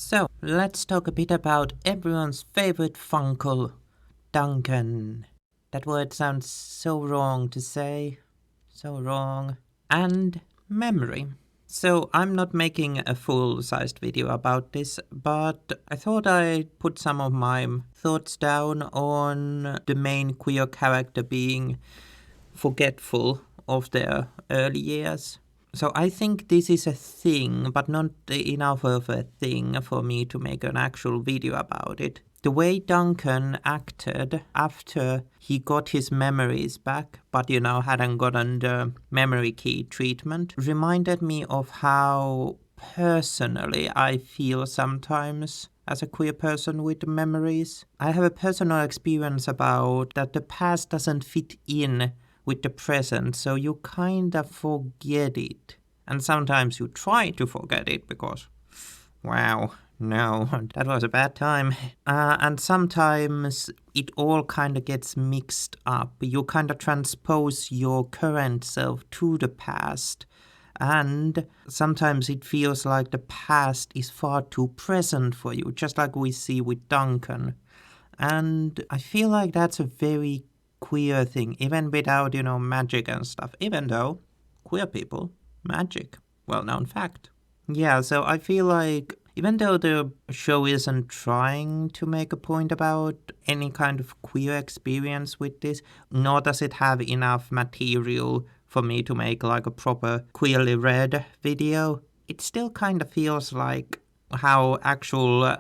So, let's talk a bit about everyone's favorite Funkle, Duncan. That word sounds so wrong to say. So wrong. And memory. So, I'm not making a full-sized video about this, but I thought I'd put some of my thoughts down on the main queer character being forgetful of their early years. So I think this is a thing, but not enough of a thing for me to make an actual video about it. The way Duncan acted after he got his memories back, but hadn't gotten the memory key treatment, reminded me of how personally I feel sometimes as a queer person with memories. I have a personal experience about that the past doesn't fit in with the present, so you kind of forget it. And sometimes you try to forget it because, wow, no, that was a bad time. And sometimes it all kind of gets mixed up. You kind of transpose your current self to the past. And sometimes it feels like the past is far too present for you, just like we see with Duncan. And I feel like that's a very queer thing, even without, magic and stuff, even though queer people, magic, well-known fact. Yeah, so I feel like even though the show isn't trying to make a point about any kind of queer experience with this, nor does it have enough material for me to make like a proper queerly read video, it still kind of feels like how actual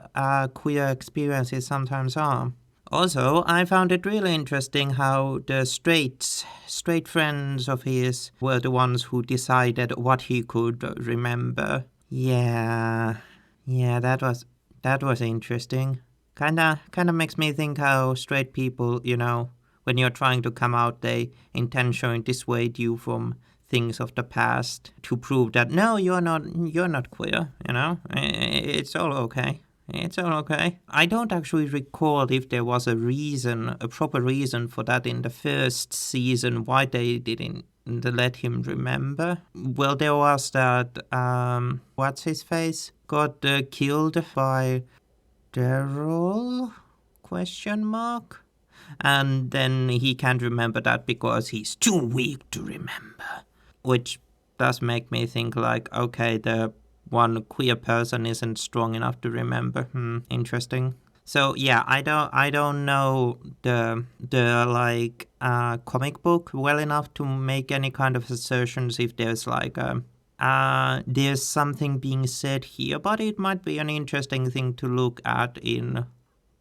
queer experiences sometimes are. Also, I found it really interesting how the straight friends of his were the ones who decided what he could remember. Yeah, that was interesting. Kinda makes me think how straight people, when you're trying to come out, they intentionally dissuade you from things of the past to prove that no, you're not queer. It's all okay. It's all okay. I don't actually recall if there was a proper reason for that in the first season, why they didn't let him remember. Well, there was that, what's his face? Got killed by Daryl? ? And then he can't remember that because he's too weak to remember. Which does make me think like, okay, the one queer person isn't strong enough to remember. Interesting. So yeah, I don't know the comic book well enough to make any kind of assertions if there's there's something being said here, but it might be an interesting thing to look at in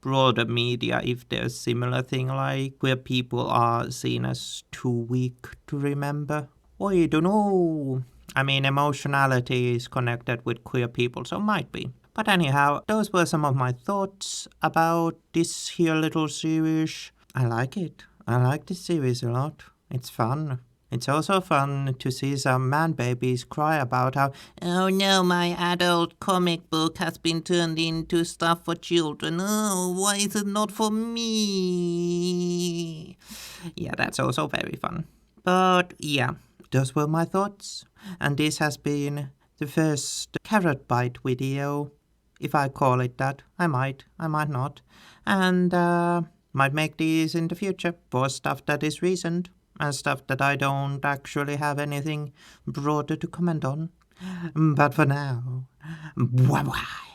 broader media if there's similar thing like queer people are seen as too weak to remember. I don't know. I mean, emotionality is connected with queer people, so might be. But anyhow, those were some of my thoughts about this here little series. I like it. I like this series a lot. It's fun. It's also fun to see some man babies cry about how, oh no, my adult comic book has been turned into stuff for children. Oh, why is it not for me? Yeah, that's also very fun. But yeah, those were my thoughts. And this has been the first carrot bite video, if I call it that. I might not. And might make these in the future for stuff that is recent and stuff that I don't actually have anything broader to comment on. But for now, bye-bye.